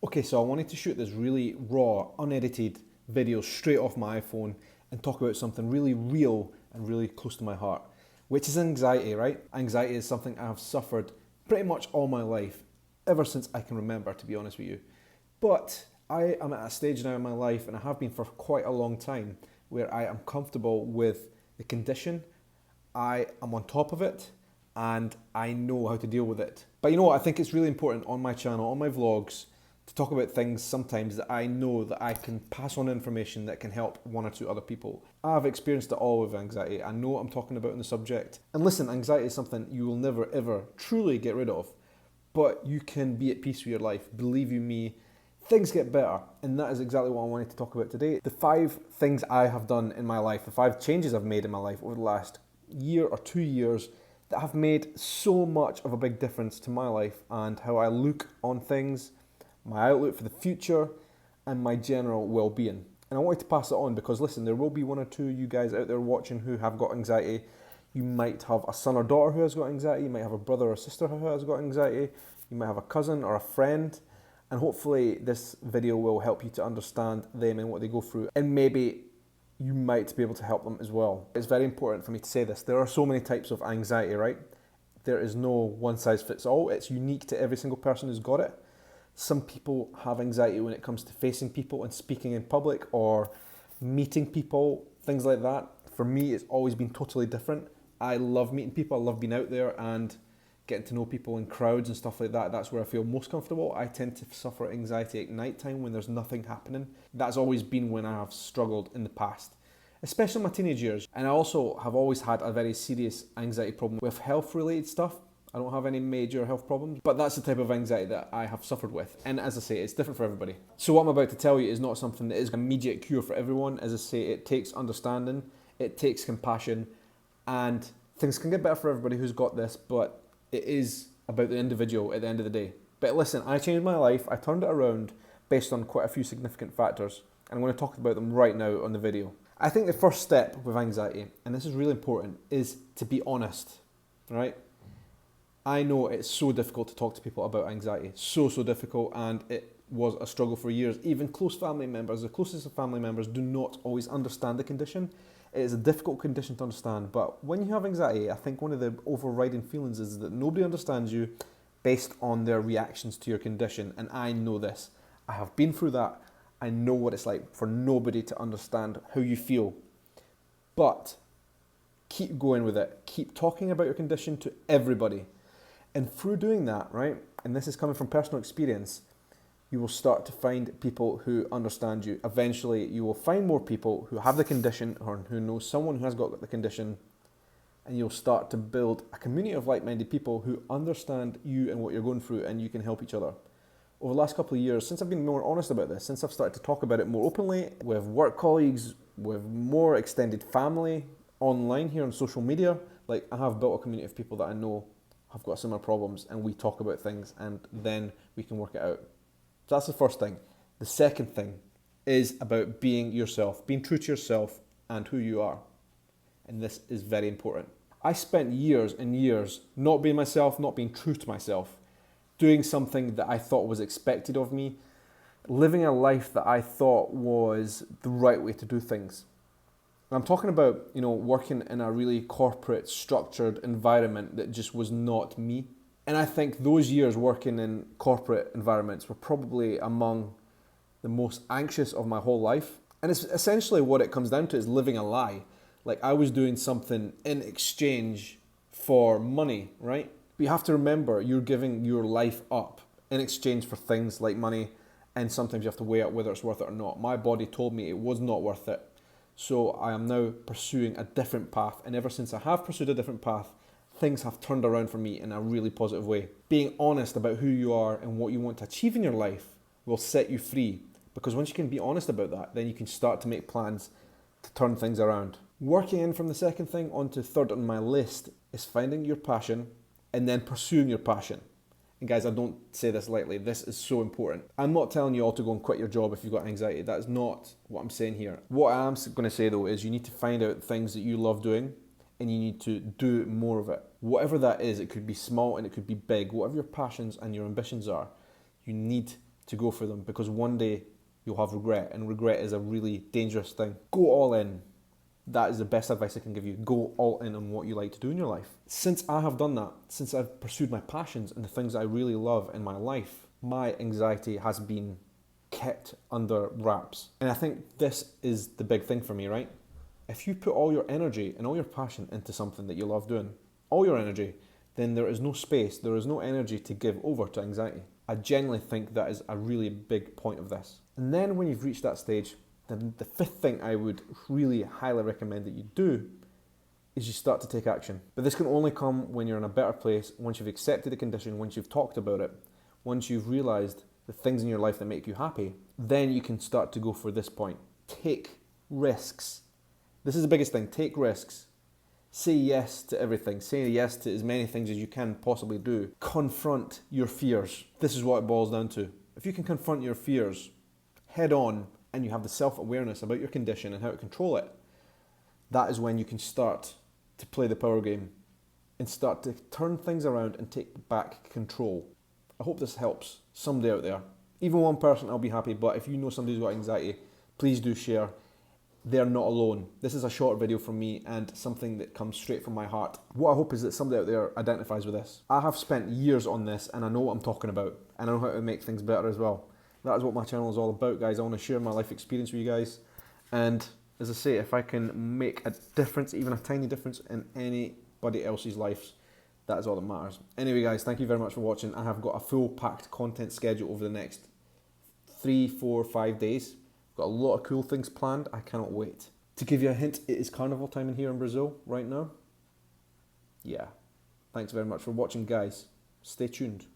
Okay, so I wanted to shoot this really raw, unedited video straight off my iPhone and talk about something really real and really close to my heart, which is anxiety, right? Anxiety is something I have suffered pretty much all my life, ever since I can remember, to be honest with you. But I am at a stage now in my life, and I have been for quite a long time, where I am comfortable with the condition. I am on top of it, and I know how to deal with it. But you know what? I think it's really important on my channel, on my vlogs, to talk about things sometimes that I know that I can pass on information that can help one or two other people. I've experienced it all with anxiety. I know what I'm talking about in the subject. And listen, anxiety is something you will never ever truly get rid of, but you can be at peace with your life. Believe you me, things get better. And that is exactly what I wanted to talk about today. The 5 things I have done in my life, the 5 changes I've made in my life over the last year or 2 years that have made so much of a big difference to my life and how I look on things, my outlook for the future, and my general well-being. And I wanted to pass it on because listen, there will be 1 or 2 you guys out there watching who have got anxiety. You might have a son or daughter who has got anxiety, you might have a brother or sister who has got anxiety, you might have a cousin or a friend, and hopefully this video will help you to understand them and what they go through, and maybe you might be able to help them as well. It's very important for me to say this. There are so many types of anxiety, right? There is no one size fits all. It's unique to every single person who's got it. Some people have anxiety when it comes to facing people and speaking in public or meeting people, things like that. For me, it's always been totally different. I love meeting people, I love being out there and getting to know people in crowds and stuff like that. That's where I feel most comfortable. I tend to suffer anxiety at night time when there's nothing happening. That's always been when I have struggled in the past, especially in my teenage years. And I also have always had a very serious anxiety problem with health related stuff. I don't have any major health problems, but that's the type of anxiety that I have suffered with. And as I say, it's different for everybody. So what I'm about to tell you is not something that is an immediate cure for everyone. As I say, it takes understanding, it takes compassion, and things can get better for everybody who's got this, but it is about the individual at the end of the day. But listen, I changed my life, I turned it around based on quite a few significant factors, and I'm going to talk about them right now on the video. I think the first step with anxiety, and this is really important, is to be honest, right? I know it's so difficult to talk to people about anxiety, so difficult, and it was a struggle for years. Even close family members, the closest of family members, do not always understand the condition. It is a difficult condition to understand, but when you have anxiety, I think one of the overriding feelings is that nobody understands you based on their reactions to your condition, and I know this. I have been through that. I know what it's like for nobody to understand how you feel. But keep going with it. Keep talking about your condition to everybody. And through doing that, right, and this is coming from personal experience, you will start to find people who understand you. Eventually, you will find more people who have the condition or who know someone who has got the condition, and you'll start to build a community of like-minded people who understand you and what you're going through, and you can help each other. Over the last couple of years, since I've been more honest about this, since I've started to talk about it more openly with work colleagues, with more extended family, online here on social media, like I have built a community of people that I know have got similar problems, and we talk about things and then we can work it out. So that's the first thing. The second thing is about being yourself, being true to yourself and who you are. And this is very important. I spent years and years not being myself, not being true to myself, doing something that I thought was expected of me, living a life that I thought was the right way to do things. And I'm talking about, working in a really corporate, structured environment that just was not me. And I think those years working in corporate environments were probably among the most anxious of my whole life. And it's essentially what it comes down to is living a lie. Like I was doing something in exchange for money, right? But you have to remember, you're giving your life up in exchange for things like money, and sometimes you have to weigh up whether it's worth it or not. My body told me it was not worth it. So I am now pursuing a different path. And ever since I have pursued a different path, things have turned around for me in a really positive way. Being honest about who you are and what you want to achieve in your life will set you free. Because once you can be honest about that, then you can start to make plans to turn things around. Working in from the second thing onto third on my list is finding your passion and then pursuing your passion. And guys, I don't say this lightly. This is so important. I'm not telling you all to go and quit your job if you've got anxiety. That is not what I'm saying here. What I am going to say though is you need to find out things that you love doing and you need to do more of it. Whatever that is, it could be small and it could be big. Whatever your passions and your ambitions are, you need to go for them, because one day you'll have regret, and regret is a really dangerous thing. Go all in. That is the best advice I can give you. Go all in on what you like to do in your life. Since I have done that, since I've pursued my passions and the things I really love in my life, my anxiety has been kept under wraps. And I think this is the big thing for me, right? If you put all your energy and all your passion into something that you love doing, all your energy, then there is no space, there is no energy to give over to anxiety. I genuinely think that is a really big point of this. And then when you've reached that stage, then the fifth thing I would really highly recommend that you do is you start to take action. But this can only come when you're in a better place, once you've accepted the condition, once you've talked about it, once you've realised the things in your life that make you happy, then you can start to go for this point. Take risks. This is the biggest thing, take risks. Say yes to everything. Say yes to as many things as you can possibly do. Confront your fears. This is what it boils down to. If you can confront your fears head on, and you have the self-awareness about your condition and how to control it, that is when you can start to play the power game and start to turn things around and take back control. I hope this helps somebody out there. Even one person, I'll be happy, but if you know somebody who's got anxiety, please do share. They're not alone. This is a short video from me and something that comes straight from my heart. What I hope is that somebody out there identifies with this. I have spent years on this and I know what I'm talking about, and I know how to make things better as well. That is what my channel is all about, guys. I want to share my life experience with you guys. And as I say, if I can make a difference, even a tiny difference in anybody else's lives, that is all that matters. Anyway, guys, thank you very much for watching. I have got a full packed content schedule over the next 3, 4, 5 days. Got a lot of cool things planned. I cannot wait. To give you a hint, it is carnival time in here in Brazil right now. Yeah. Thanks very much for watching, guys. Stay tuned.